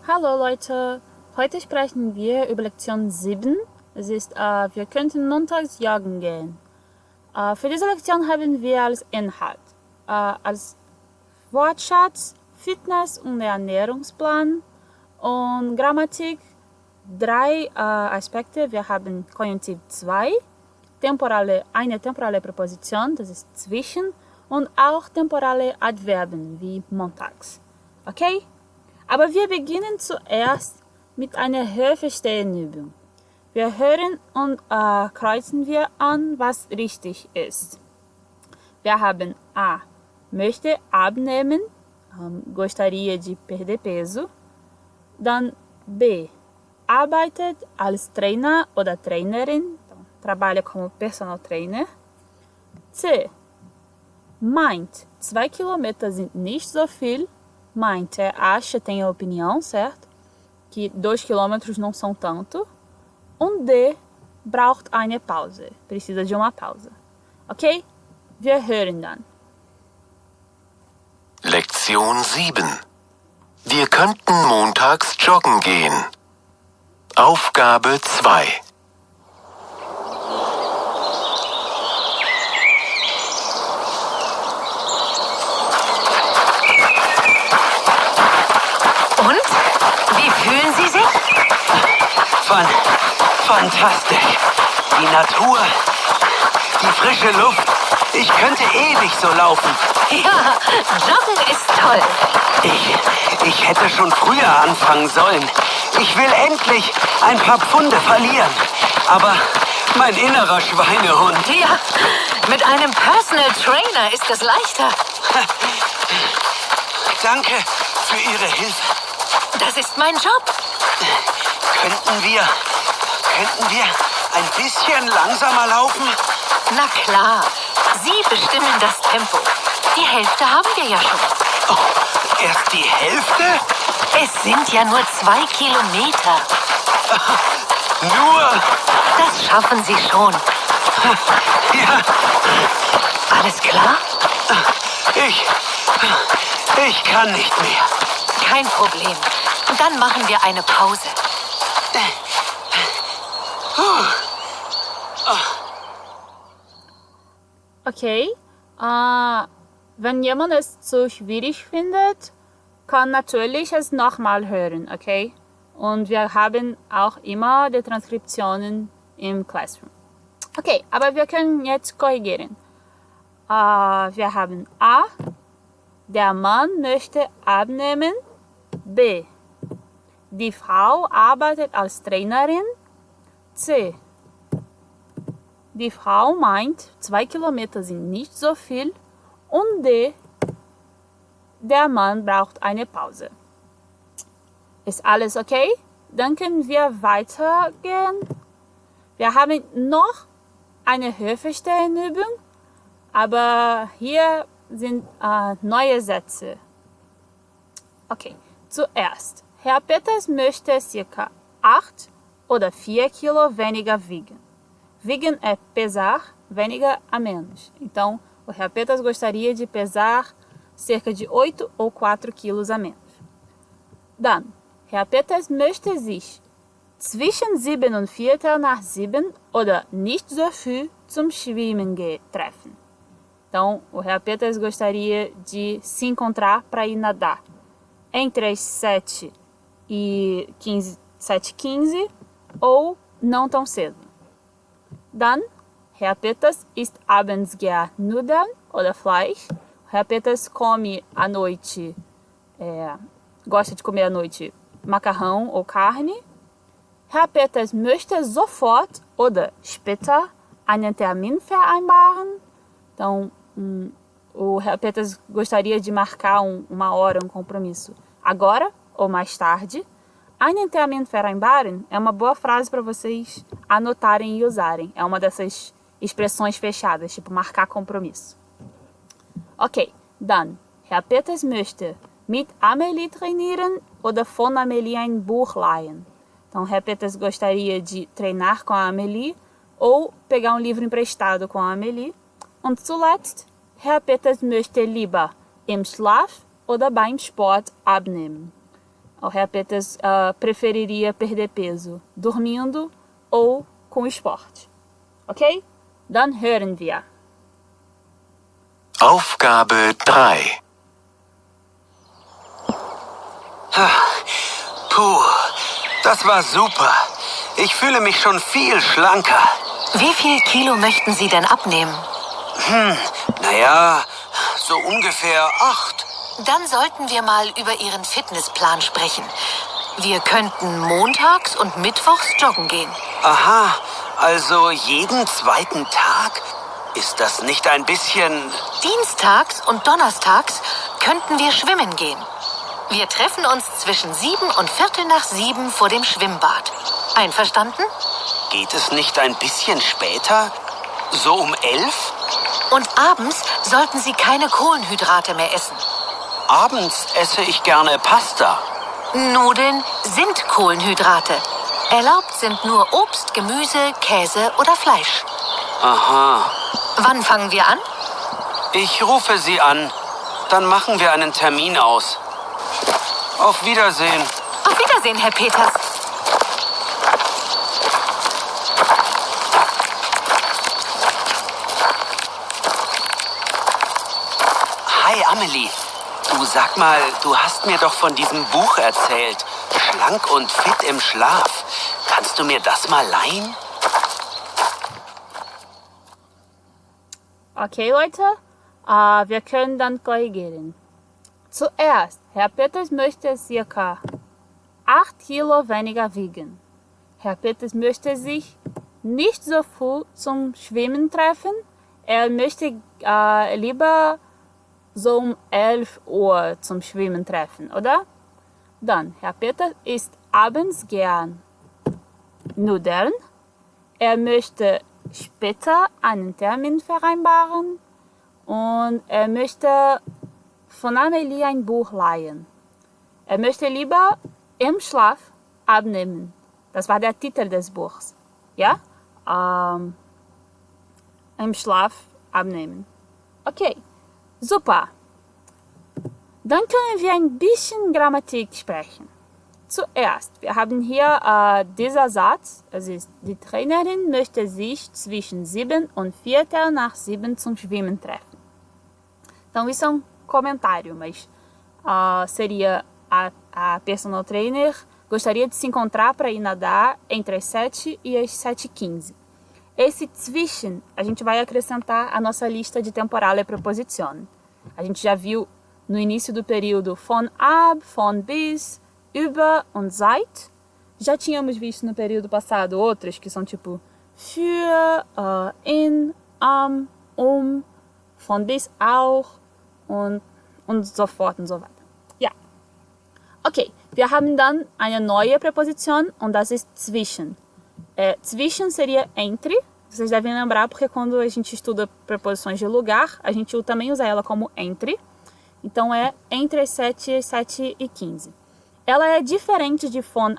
Hallo Leute, heute sprechen wir über Lektion 7. Es ist, wir könnten montags joggen gehen. Für diese Lektion haben wir als Inhalt, als Wortschatz, Fitness- und Ernährungsplan und Grammatik 3 Aspekte. Wir haben Konjunktiv 2, eine temporale Präposition, das ist zwischen, und auch temporale Adverben wie montags. Okay? Aber wir beginnen zuerst mit einer Hörverstehenübung. Wir hören und kreuzen wir an, was richtig ist. Wir haben A. Möchte abnehmen, gostaria de perder peso. Dann B. Arbeitet als Trainer oder Trainerin, trabalha como personal trainer. C. Meint, 2 Kilometer sind nicht so viel. Meint, acha, tem a opinião, certo? Que 2 quilômetros não são tanto. Und D. Braucht eine Pause. Precisa de uma pausa. Okay? Wir hören dann. Lektion 7. Wir könnten montags joggen gehen. Aufgabe 2. Und? Wie fühlen Sie sich? Fantastisch. Die Natur, die frische Luft. Ich könnte ewig so laufen. Ja, Joggen ist toll. Ich hätte schon früher anfangen sollen. Ich will endlich ein paar Pfunde verlieren. Aber mein innerer Schweinehund. Ja, mit einem Personal Trainer ist es leichter. Danke für Ihre Hilfe. Das ist mein Job. Könnten wir ein bisschen langsamer laufen? Na klar, Sie bestimmen das Tempo. Die Hälfte haben wir ja schon. Oh, erst die Hälfte? Es sind ja nur 2 Kilometer. Nur? Das schaffen Sie schon. Ja. Alles klar? Ich kann nicht mehr. Kein Problem. Dann machen wir eine Pause. Okay. Wenn jemand es zu schwierig findet, kann natürlich es nochmal hören, okay? Und wir haben auch immer die Transkriptionen im Classroom. Okay, aber wir können jetzt korrigieren. Wir haben A. Der Mann möchte abnehmen. B. Die Frau arbeitet als Trainerin. C. Die Frau meint, 2 Kilometer sind nicht so viel. Und D. Der Mann braucht eine Pause. Ist alles okay? Dann können wir weitergehen. Wir haben noch eine Hörverstehenübung, aber hier sind neue Sätze. Okay, zuerst. Herr Peters möchte ca. 8 oder 4 Kilo weniger wiegen. Wiegen é pesar, weniger a menos. Então, o Herr Peters gostaria de pesar cerca de 8 ou 4 Kilos a menos. Dann, Herr Peters möchte sich zwischen 7 und Viertel nach 7 oder nicht so früh zum Schwimmen treffen. Então, o Herr Peters gostaria de se encontrar para ir nadar entre as 7 e 7h15 ou não tão cedo. Dann, Herr Peters isst abends gern Nudeln oder Fleisch. Herr Peters come à noite, gosta de comer à noite macarrão ou carne. Herr Peters möchte sofort oder später einen Termin vereinbaren. Então, o Herr Peters gostaria de marcar uma hora, um compromisso agora ou mais tarde. Einen Termin vereinbaren é uma boa frase para vocês anotarem e usarem. É uma dessas expressões fechadas, tipo marcar compromisso. Ok, dann, Herr Peters möchte mit Amelie trainieren oder von Amelie ein Buch leihen. Então, Herr Peters gostaria de treinar com a Amelie ou pegar um livro emprestado com a Amelie. Und zuletzt, Herr Peters möchte lieber im Schlaf oder beim Sport abnehmen. O Herr Peters preferiria perder peso dormindo ou com Sport. Okay? Dann hören wir. Aufgabe 3. Puh, das war super. Ich fühle mich schon viel schlanker. Wie viel Kilo möchten Sie denn abnehmen? Naja, so ungefähr 8. Dann sollten wir mal über Ihren Fitnessplan sprechen. Wir könnten montags und mittwochs joggen gehen. Aha, also jeden zweiten Tag? Ist das nicht ein bisschen... Dienstags und donnerstags könnten wir schwimmen gehen. Wir treffen uns zwischen 7 und 7:15 vor dem Schwimmbad. Einverstanden? Geht es nicht ein bisschen später? So um 11? Und abends sollten Sie keine Kohlenhydrate mehr essen. Abends esse ich gerne Pasta. Nudeln sind Kohlenhydrate. Erlaubt sind nur Obst, Gemüse, Käse oder Fleisch. Aha. Wann fangen wir an? Ich rufe Sie an. Dann machen wir einen Termin aus. Auf Wiedersehen. Auf Wiedersehen, Herr Peters. Hi, Amelie. Du, sag mal, du hast mir doch von diesem Buch erzählt. Schlank und fit im Schlaf. Kannst du mir das mal leihen? Okay, Leute, wir können dann korrigieren. Zuerst, Herr Peters möchte circa 8 Kilo weniger wiegen. Herr Peters möchte sich nicht so früh zum Schwimmen treffen. Er möchte lieber so um 11 Uhr zum Schwimmen treffen, oder? Dann, Herr Peters isst abends gern Nudeln. Er möchte später einen Termin vereinbaren und er möchte von Amelie ein Buch leihen. Er möchte lieber im Schlaf abnehmen. Das war der Titel des Buchs. Ja? Im Schlaf abnehmen. Okay, super. Dann können wir ein bisschen Grammatik sprechen. Zuerst, wir haben hier dieser Satz, also die Trainerin möchte sich zwischen 7 und 7:15 zum Schwimmen treffen. Então isso é um comentário, mas seria a personal trainer gostaria de se encontrar para ir nadar entre as 7 e as 7:15. Esse zwischen, a gente vai acrescentar a nossa lista de temporal e preposition. A gente já viu no início do período von ab, von bis, über und seit. Já tínhamos visto no período passado outras que são tipo für, in, von bis auch und so fort und so weiter. Ja. Okay, wir haben dann eine neue Präposition und das ist zwischen. Zwischen seria entre. Vocês devem lembrar porque quando a gente estuda preposições de lugar, a gente também usa ela como entre. Então é entre as 7 e as 7:15. Ela é diferente de von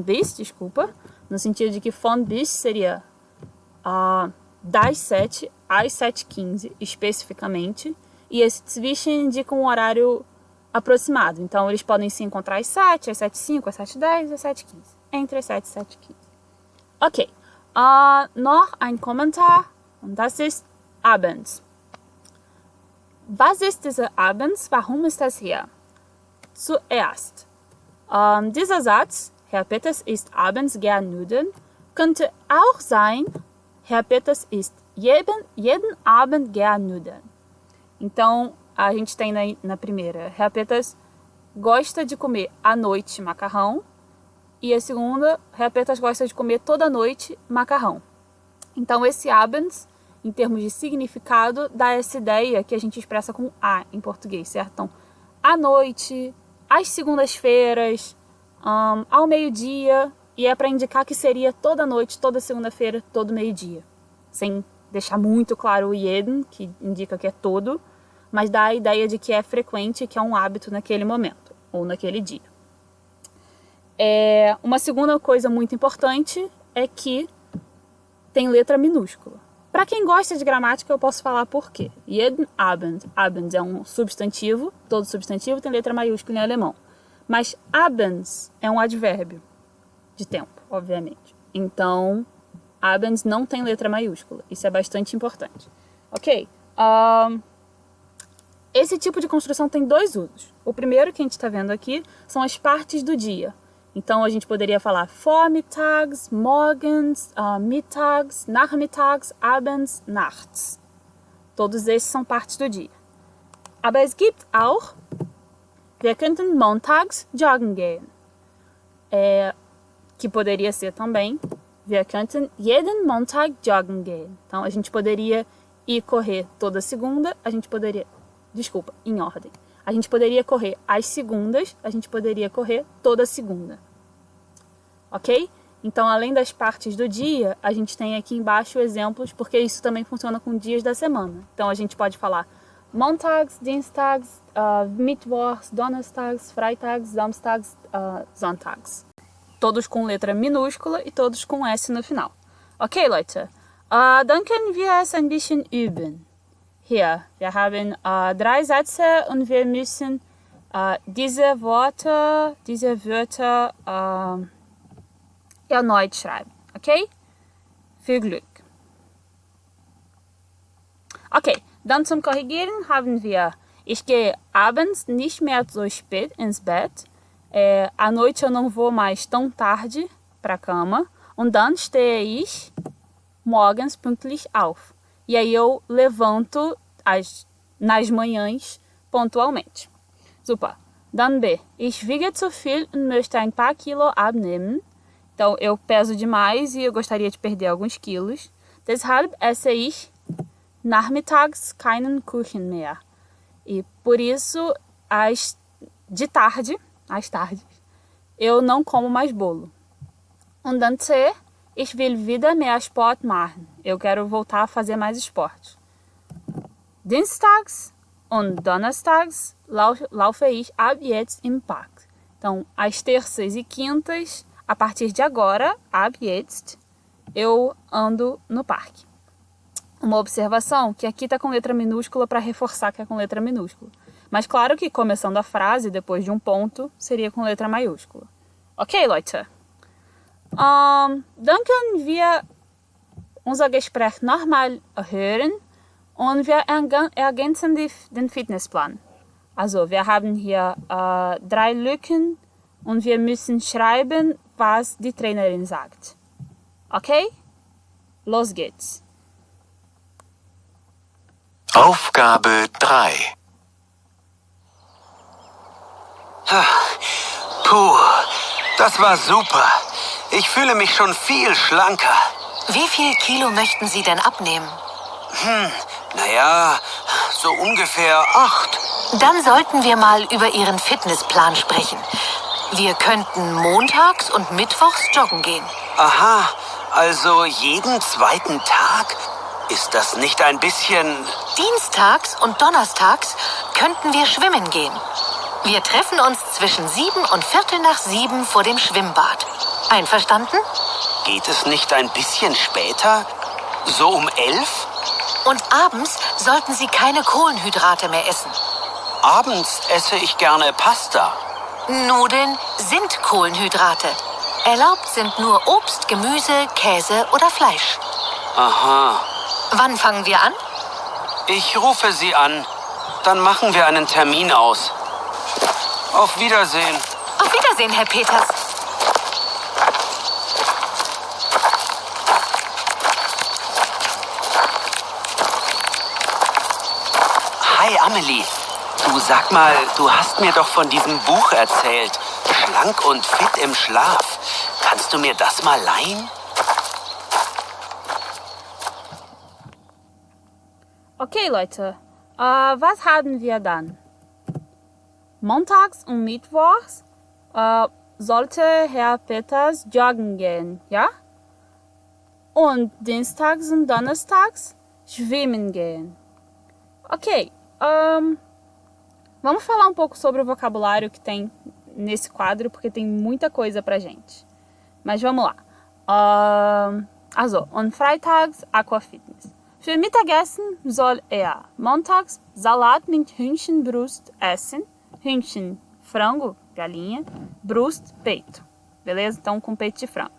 bis, desculpa, no sentido de que von bis seria das 7 às 7:15 especificamente, e esse zwischen indica um horário aproximado. Então eles podem se encontrar às 7, às 7:05, às 7:10, às 7:15. Entre as 7 e 7:15. Okay, noch ein Kommentar und das ist abends. Was ist diese abends? Warum ist das hier? Zuerst, dieser Satz, Herr Peters isst abends gern Nudeln, könnte auch sein, Herr Peters isst jeden Abend gern Nudeln. Então, a gente tem na primeira, Herr Peters gosta de comer à noite macarrão, e a segunda, Herr Peters gosta de comer toda noite macarrão. Então, esse abends, em termos de significado, dá essa ideia que a gente expressa com a em português, certo? Então, à noite, às segundas-feiras, ao meio-dia, e é para indicar que seria toda noite, toda segunda-feira, todo meio-dia. Sem deixar muito claro o jeden, que indica que é todo, mas dá a ideia de que é frequente, que é um hábito naquele momento, ou naquele dia. Uma segunda coisa muito importante é que tem letra minúscula. Para quem gosta de gramática, eu posso falar por quê. Jeden Abend. Abend é um substantivo, todo substantivo tem letra maiúscula em alemão. Mas abends é um advérbio de tempo, obviamente. Então, abends não tem letra maiúscula. Isso é bastante importante. Ok. Esse tipo de construção tem dois usos. O primeiro que a gente está vendo aqui são as partes do dia. Então, a gente poderia falar vormittags, morgens, mittags, nachmittags, abends, nachts. Todos esses são partes do dia. Aber es gibt auch, wir könnten montags joggen gehen. Que poderia ser também, wir könnten jeden Montag joggen gehen. Então, a gente poderia ir correr toda segunda, em ordem. A gente poderia correr às segundas, a gente poderia correr toda segunda. Ok? Então, além das partes do dia, a gente tem aqui embaixo exemplos, porque isso também funciona com dias da semana. Então, a gente pode falar Montags, Dienstags, Mittwochs, Donnerstags, Freitags, Samstags, Sonntags. Todos com letra minúscula e todos com S no final. Ok, Leute. Dann können wir es ein bisschen üben. Hier, wir haben 3 Sätze und wir müssen diese Wörter erneut schreiben. Okay? Viel Glück. Okay, dann zum Korrigieren haben wir: Ich gehe abends nicht mehr so spät ins Bett. À noite eu não vou mais tão tarde para a cama. Und dann stehe ich morgens pünktlich auf. E aí eu levanto nas manhãs pontualmente. Super. Dann B. Ich wiege zu viel und möchte ein paar Kilo abnehmen. Então, eu peso demais e eu gostaria de perder alguns quilos. Deshalb esse ich nachmittags keinen Kuchen mehr. E por isso, às tardes, eu não como mais bolo. Und dann C. Ich will wieder mehr Sport machen. Eu quero voltar a fazer mais esporte. Dienstags und Donnerstags laufe ich ab jetzt im Park. Então, às terças e quintas, a partir de agora, ab jetzt, eu ando no parque. Uma observação, que aqui está com letra minúscula para reforçar que é com letra minúscula. Mas claro que começando a frase, depois de um ponto, seria com letra maiúscula. Ok, Leute? Dann können wir unser Gespräch nochmal hören und wir ergänzen den Fitnessplan. Also, wir haben hier 3 Lücken und wir müssen schreiben, was die Trainerin sagt. Okay? Los geht's. Aufgabe 3. Puh, das war super. Ich fühle mich schon viel schlanker. Wie viel Kilo möchten Sie denn abnehmen? Naja, so ungefähr 8. Dann sollten wir mal über Ihren Fitnessplan sprechen. Wir könnten montags und mittwochs joggen gehen. Aha, also jeden zweiten Tag? Ist das nicht ein bisschen... Dienstags und donnerstags könnten wir schwimmen gehen. Wir treffen uns zwischen 7 und 7:15 vor dem Schwimmbad. Einverstanden? Geht es nicht ein bisschen später? So um 11? Und abends sollten Sie keine Kohlenhydrate mehr essen. Abends esse ich gerne Pasta. Nudeln sind Kohlenhydrate. Erlaubt sind nur Obst, Gemüse, Käse oder Fleisch. Aha. Wann fangen wir an? Ich rufe Sie an. Dann machen wir einen Termin aus. Auf Wiedersehen. Auf Wiedersehen, Herr Peters. Hi, Amelie. Du, sag mal, du hast mir doch von diesem Buch erzählt. Schlank und fit im Schlaf. Kannst du mir das mal leihen? Okay, Leute. Was haben wir dann? Montags und Mittwochs sollte Herr Peters joggen gehen, ja? Und Dienstags und Donnerstags schwimmen gehen. Ok, vamos falar um pouco sobre o vocabulário que tem nesse quadro, porque tem muita coisa pra gente. Mas vamos lá. Also, und freitags Aquafitness. Für Mittagessen soll montags Salat mit Hühnchenbrust essen. Hühnchen, frango, galinha. Brust, peito. Beleza? Então, com peito de frango.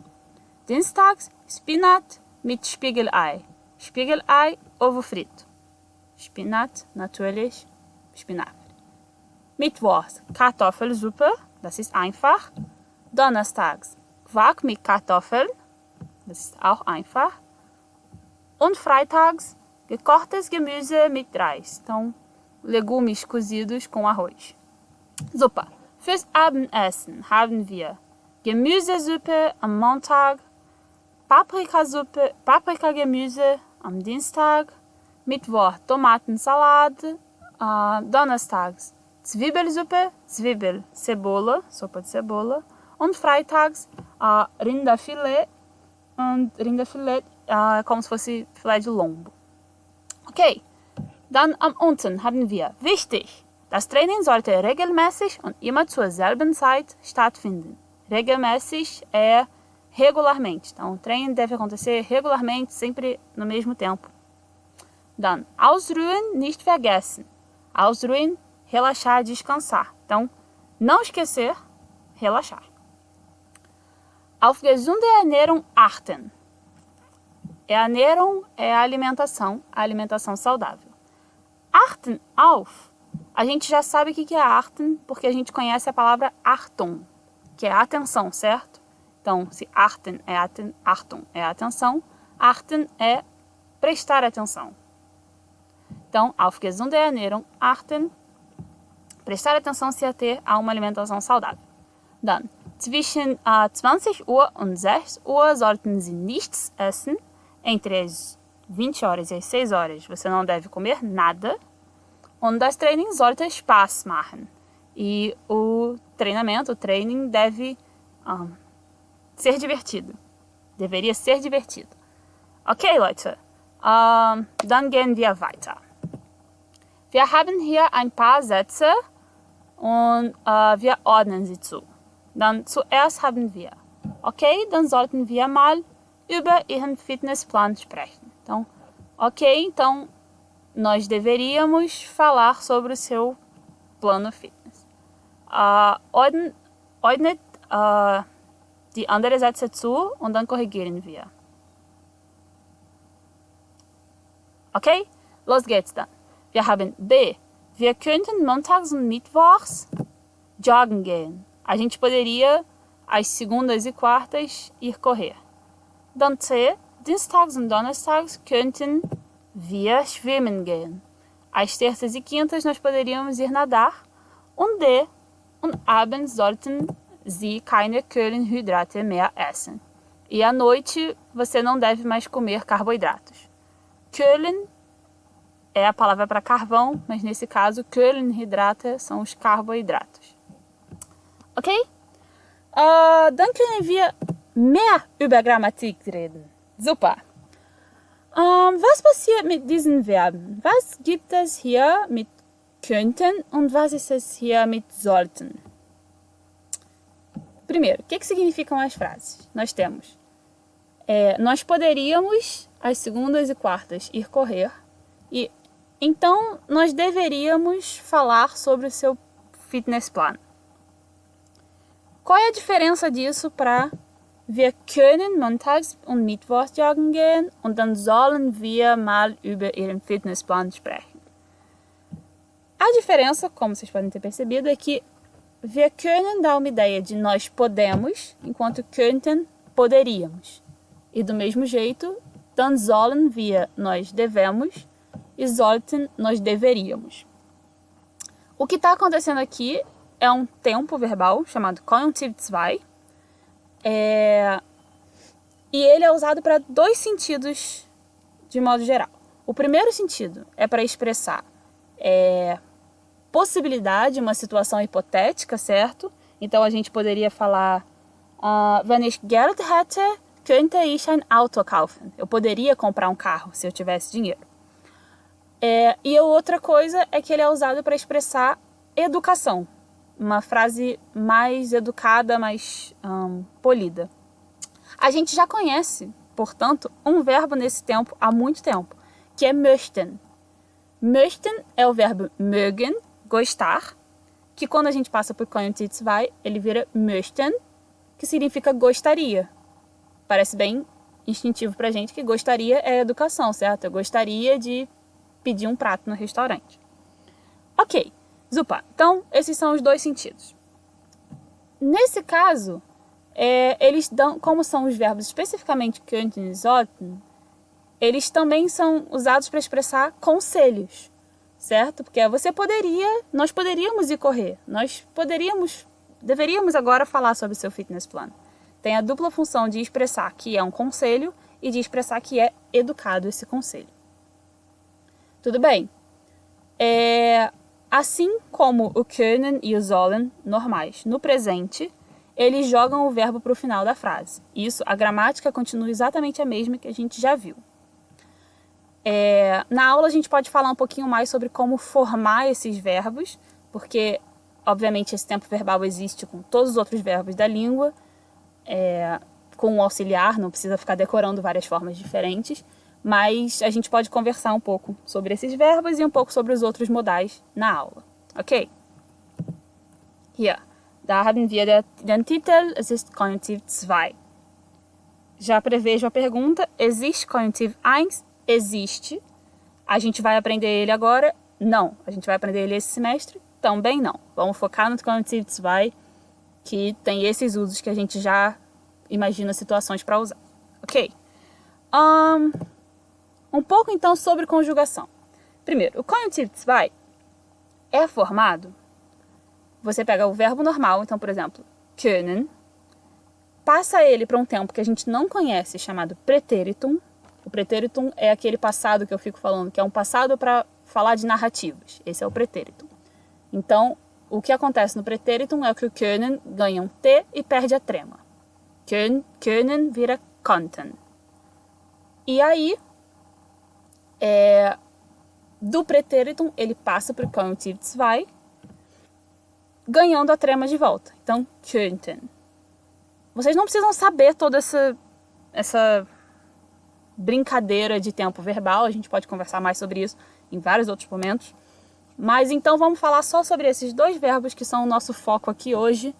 Dienstags, Spinat mit Spiegelei. Spiegelei, ovo frito. Spinat, natürlich, Spinat. Mittwochs, Kartoffelsuppe, das ist einfach. Donnerstags, Quark mit Kartoffeln, das ist auch einfach. Und freitags, gekochtes Gemüse mit Reis. Então, legumes cozidos com arroz. Super. Fürs Abendessen haben wir Gemüsesuppe am Montag, Paprikasuppe, Paprikagemüse am Dienstag, Mittwoch Tomatensalat, Donnerstags Zwiebelsuppe, Zwiebel, Cebola, Sopa de Cebola und freitags Rinderfilet und Rinderfilet como se fosse filé de lombo. Okay, dann am unten haben wir, wichtig, das Training sollte regelmäßig und immer zur selben Zeit stattfinden. Regelmäßig é regularmente. Então, o treino deve acontecer regularmente, sempre no mesmo tempo. Dann, ausruhen, nicht vergessen. Ausruhen, relaxar, descansar. Então, não esquecer, relaxar. Auf gesunde Ernährung achten. Ernährung é a alimentação saudável. Achten auf. A gente já sabe o que é achten, porque a gente conhece a palavra Achtung, que é atenção, certo? Então, se achten é Achtung é atenção, achten é prestar atenção. Então, auf gesunde Ernährung achten, prestar atenção, se ater a uma alimentação saudável. Dann, zwischen 20 Uhr und 6 Uhr sollten Sie nichts essen. Entre as 20 horas e as 6 horas você não deve comer nada. Und das Training sollte Spaß machen. E o training deve ser divertido. Deveria ser divertido. Okay, Leute. Dann gehen wir weiter. Wir haben hier ein paar Sätze und wir ordnen sie zu. Dann zuerst haben wir, okay, dann sollten wir mal über Ihren Fitnessplan sprechen. Então, ok, então nós deveríamos falar sobre o seu plano fitness. Ordnet die anderen Sätze zu und dann korrigieren wir. Okay, los geht's dann. Wir haben B. Wir könnten montags und mittwochs joggen gehen. A gente poderia, às segundas e quartas, ir correr. Dann C. Dienstags und donnerstags könnten wir schwimmen gehen. Às terças e quintas nós poderíamos ir nadar. Und D. Und abends sollten Sie keine Kohlenhydrate mehr essen. E à noite você não deve mais comer carboidratos. Kohlen é a palavra para carvão, mas nesse caso Kohlenhydrate são os carboidratos. Okay? Dann können wir mehr über Grammatik reden. Super. Was passiert mit diesen Verben? Was gibt es hier mit könnten und was ist es hier mit sollten? Primeiro, o que significam as frases? Nós temos, nós poderíamos, às segundas e quartas, ir correr e então nós deveríamos falar sobre o seu fitness plan. Qual é a diferença disso para wir können montags und mittwochs joggen gehen und dann sollen wir mal über Ihren Fitnessplan sprechen? A diferença, como vocês podem ter percebido, é que wir können dá uma ideia de nós podemos, enquanto könnten poderíamos. E do mesmo jeito, dann sollen wir nós devemos e sollten nós deveríamos. O que está acontecendo aqui é um tempo verbal chamado Konjunktiv 2. E ele é usado para dois sentidos de modo geral. O primeiro sentido é para expressar possibilidade, uma situação hipotética, certo? Então a gente poderia falar wenn ich Geld hätte, könnte ich ein Auto kaufen. Eu poderia comprar um carro se eu tivesse dinheiro. E a outra coisa é que ele é usado para expressar educação. Uma frase mais educada, mais polida. A gente já conhece, portanto, um verbo nesse tempo há muito tempo, que é möchten. Möchten é o verbo mögen, gostar, que quando a gente passa por Konjunktiv 2, ele vira möchten, que significa gostaria. Parece bem instintivo pra gente que gostaria é educação, certo? Eu gostaria de pedir um prato no restaurante. Ok, super. Então, esses são os dois sentidos. Nesse caso, eles dão, como são os verbos especificamente könnten e sollten, eles também são usados para expressar conselhos, certo? Porque nós poderíamos ir correr, deveríamos agora falar sobre o seu fitness plan. Tem a dupla função de expressar que é um conselho e de expressar que é educado esse conselho. Tudo bem? Assim como o können e o sollen normais no presente, eles jogam o verbo para o final da frase. Isso, a gramática continua exatamente a mesma que a gente já viu. Na aula a gente pode falar um pouquinho mais sobre como formar esses verbos, porque, obviamente, esse tempo verbal existe com todos os outros verbos da língua, com o auxiliar, não precisa ficar decorando várias formas diferentes, mas a gente pode conversar um pouco sobre esses verbos e um pouco sobre os outros modais na aula. Ok? Hier, da haben wir den Titel, es ist Konjunktiv 2. Já prevejo a pergunta, existe Konjunktiv 1? Existe. A gente vai aprender ele agora? Não. A gente vai aprender ele esse semestre? Também não. Vamos focar no Konjunktiv 2, que tem esses usos que a gente já imagina situações para usar. Ok? Um pouco então sobre conjugação. Primeiro, o Konjunktiv 2 é formado, você pega o verbo normal, então, por exemplo, können, passa ele para um tempo que a gente não conhece, chamado pretéritum. O pretéritum é aquele passado que eu fico falando, que é um passado para falar de narrativas. Esse é o pretéritum. Então, o que acontece no pretéritum é que o können ganha um T e perde a trema. Können vira konnten. E aí, do pretéritum, ele passa para o Konjunktiv 2, ganhando a trema de volta. Então, könnten. Vocês não precisam saber toda essa brincadeira de tempo verbal, a gente pode conversar mais sobre isso em vários outros momentos. Mas então vamos falar só sobre esses dois verbos que são o nosso foco aqui hoje,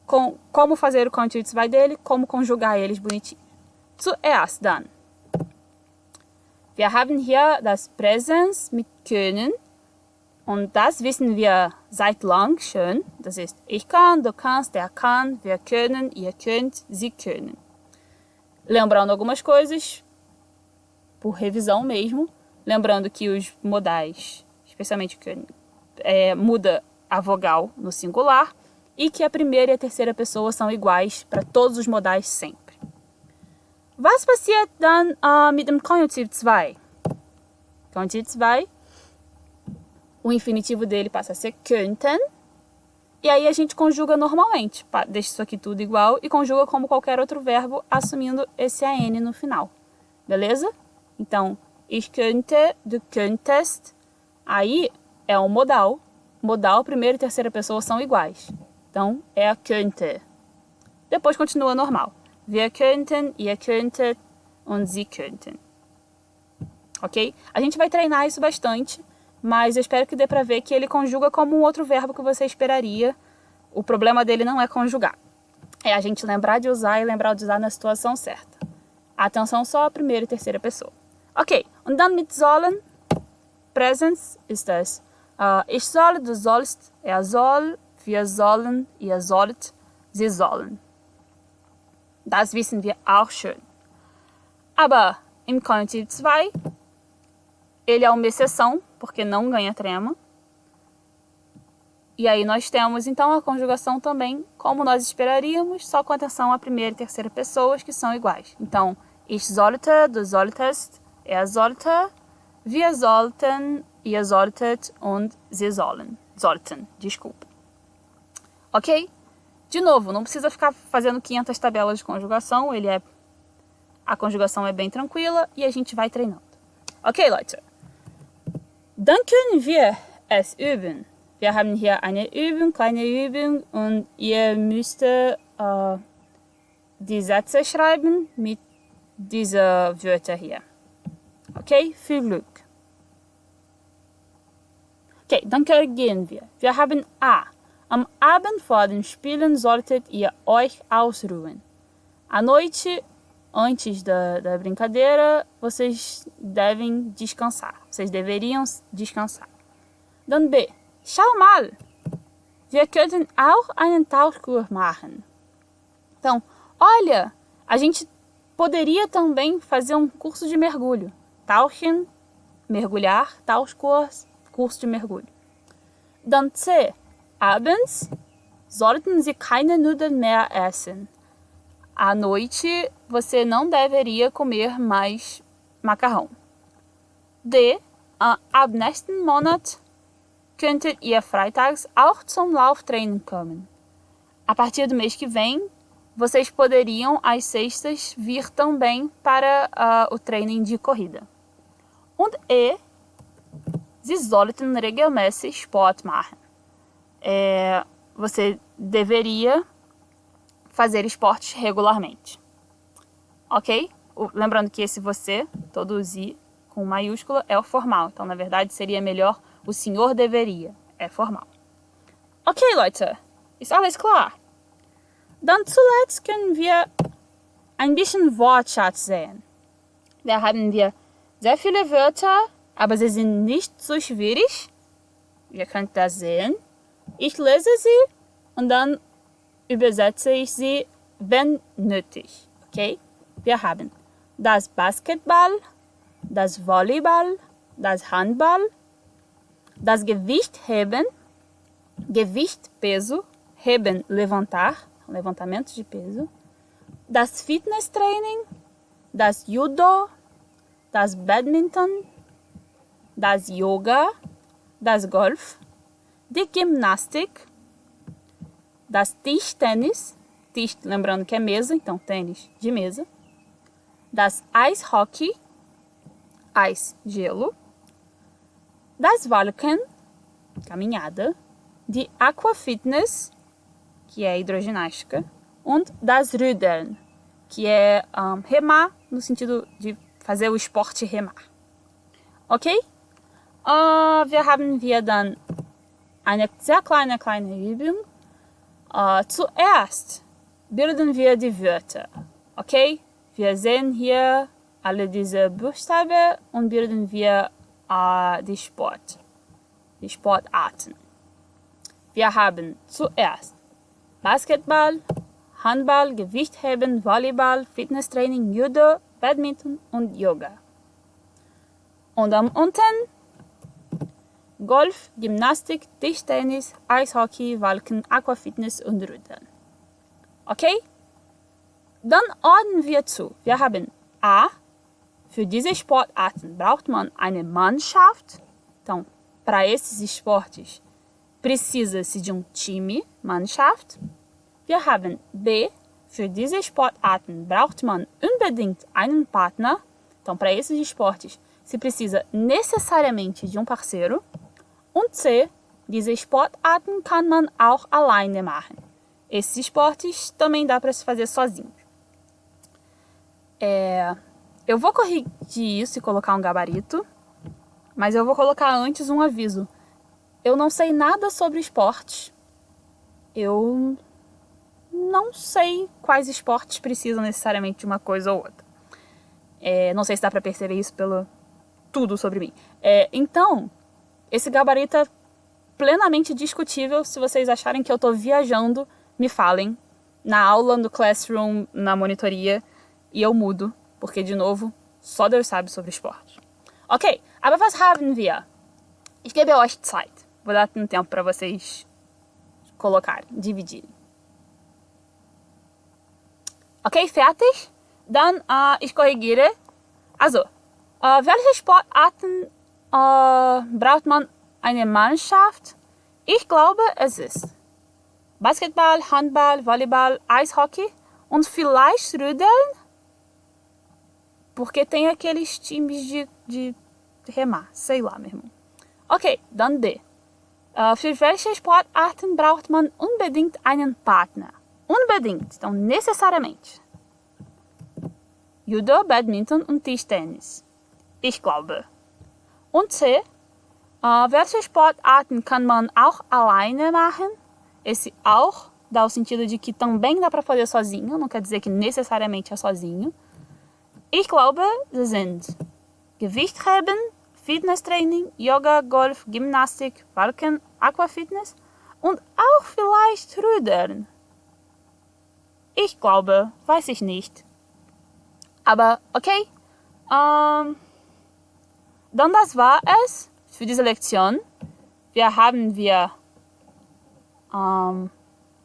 com como fazer o Konjunktiv 2 dele, como conjugar eles bonitinho. Zuerst dann. Wir haben hier das Präsens mit können und das wissen wir seit lang schon. Das ist ich kann, du kannst, der kann, wir können, ihr könnt, sie können. Lembrando algumas coisas, por revisão mesmo, lembrando que os modais, especialmente können, muda a vogal no singular e que a primeira e a terceira pessoa são iguais para todos os modais sempre. Was passiert dann mit dem Konjunktiv 2? Konjunktiv 2, o infinitivo dele passa a ser könnten, e aí a gente conjuga normalmente, deixa isso aqui tudo igual e conjuga como qualquer outro verbo, assumindo esse AN no final, beleza? Então, ich könnte, du könntest, aí é um modal, primeira e terceira pessoa são iguais, então é a könnte. Depois continua normal. Wir könnten, ihr könntet und sie könnten. Ok? A gente vai treinar isso bastante, mas eu espero que dê pra ver que ele conjuga como um outro verbo que você esperaria. O problema dele não é conjugar. É a gente lembrar de usar e lembrar de usar na situação certa. Atenção só a primeira e terceira pessoa. Ok, und dann mit sollen. Präsens ist das. Ich soll, du sollst, er soll, wir sollen, ihr sollt, sie sollen. Das wissen wir auch schon. Aber im Konjunktiv 2, ele é uma exceção, porque não ganha trema. E aí nós temos, então, a conjugação também, como nós esperaríamos, só com atenção à primeira e terceira pessoas, que são iguais. Então, ich sollte, du solltest, er sollte, wir sollten, ihr solltet und sie sollen. Sollten, desculpa. Ok? De novo, não precisa ficar fazendo 500 tabelas de conjugação, a conjugação é bem tranquila e a gente vai treinando. Ok, Leute? Dann können wir es üben. Wir haben hier eine Übung, kleine Übung und ihr müsst die Sätze schreiben mit diesen Wörtern hier. Ok? Viel Glück. Okay, dann korrigieren wir. Wir haben A. Am Abend vor dem Spielen solltet ihr euch ausruhen. À noite, antes da brincadeira, vocês devem descansar. Vocês deveriam descansar. Dann B. Schau mal. Wir könnten auch einen Tauchkurs machen. Então, olha, a gente poderia também fazer um curso de mergulho. Tauchen, mergulhar, Tauchkurs, curso de mergulho. Dann C. Abends sollten Sie keine Nudeln mehr essen. À noite, você não deveria comer mais macarrão. D. Ab nächsten Monat könntet ihr freitags auch zum Lauftraining kommen. A partir do mês que vem, vocês poderiam, às sextas, vir também para o training de corrida. Und E. Sie sollten regelmäßig Sport machen. Você deveria fazer esportes regularmente. Ok? Lembrando que esse você, todo o Sie com maiúscula, é o formal. Então, na verdade, seria melhor o senhor deveria. É formal. Ok, Leute. Ist alles klar? Dann zuletzt können wir ein bisschen Wortschatz sehen. Da haben wir sehr viele Wörter, aber sie sind nicht so schwierig. Ihr könnt das sehen. Ich lese sie und dann übersetze ich sie, wenn nötig. Okay? Wir haben das Basketball, das Volleyball, das Handball, das Gewichtheben, Gewicht, peso, heben, levantar, levantamento de peso, das Fitnesstraining, das Judo, das Badminton, das Yoga, das Golf, die Gymnastik, das Tischtennis, tisch, lembrando que é mesa, então tênis de mesa, das Eishockey, ice, gelo, das Walken, caminhada, de Aquafitness, que é hidroginástica, und das Rudern, que é remar, no sentido de fazer o esporte remar. Okay? Wir haben dann eine sehr kleine Übung. Zuerst bilden wir die Wörter. Okay? Wir sehen hier alle diese Buchstaben und bilden wir die Sportarten. Wir haben zuerst Basketball, Handball, Gewichtheben, Volleyball, Fitnesstraining, Judo, Badminton und Yoga. Und am unten Golf, Gymnastik, Tischtennis, Eishockey, Walken, Aquafitness und Rudern. Okay? Dann ordnen wir zu. Wir haben A. Für diese Sportarten braucht man eine Mannschaft. Então, para esses esportes, precisa-se de time, Mannschaft. Wir haben B. Für diese Sportarten braucht man unbedingt einen Partner. Então, para esses esportes, se precisa necessariamente de parceiro. Und C. Diese Sportarten kann man auch alleine machen. Esses esportes também dá para se fazer sozinho. Eu vou corrigir isso e colocar um gabarito, mas eu vou colocar antes um aviso. Eu não sei nada sobre esportes. Eu não sei quais esportes precisam necessariamente de uma coisa ou outra. Não sei se dá para perceber isso pelo tudo sobre mim. Então, esse gabarito é plenamente discutível. Se vocês acharem que eu estou viajando, me falem. Na aula, no classroom, na monitoria, e eu mudo, porque, de novo, só Deus sabe sobre esporte. Ok, aber was haben wir? Ich gebe euch Zeit. Vou dar um tempo para vocês colocarem, dividirem. Ok, fertig? Dann, ich korrigiere. Also, welche Sportarten braucht man eine Mannschaft? Ich glaube, es ist Basketball, Handball, Volleyball, Eishockey und vielleicht Rudern, porque tem aqueles times de remar, sei lá, meu irmão. Ok, dann D. Für welche Sportarten braucht man unbedingt einen Partner? Unbedingt, então necessariamente. Judo, Badminton und Tischtennis. Ich glaube. Und C. Welche Sportarten kann man auch alleine machen? Esse auch dá o sentido de que também dá para fazer sozinho, não quer dizer que necessariamente é sozinho. Ich glaube, sie sind Gewichtheben, Fitnesstraining, Yoga, Golf, Gymnastik, Walken, Aquafitness und auch vielleicht Rudern. Ich glaube, weiß ich nicht. Aber okay. Dann das war es für diese Lektion. Haben wir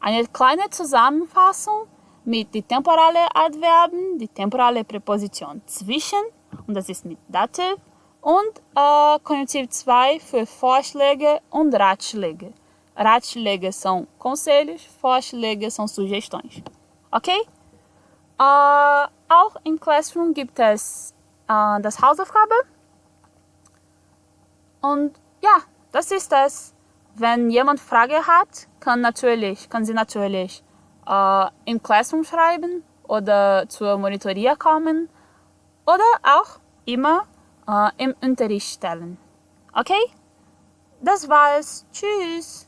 eine kleine Zusammenfassung mit den temporalen Adverben, die temporale Präposition zwischen, und das ist mit Dativ, und Konjunktiv 2 für Vorschläge und Ratschläge. Ratschläge são conselhos, Vorschläge são sugestões. Okay? Auch im Classroom gibt es das Hausaufgabe. Und ja, das ist es. Wenn jemand Frage hat, kann sie natürlich im Classroom schreiben oder zur Monitoria kommen oder auch immer im Unterricht stellen. Okay? Das war's. Tschüss.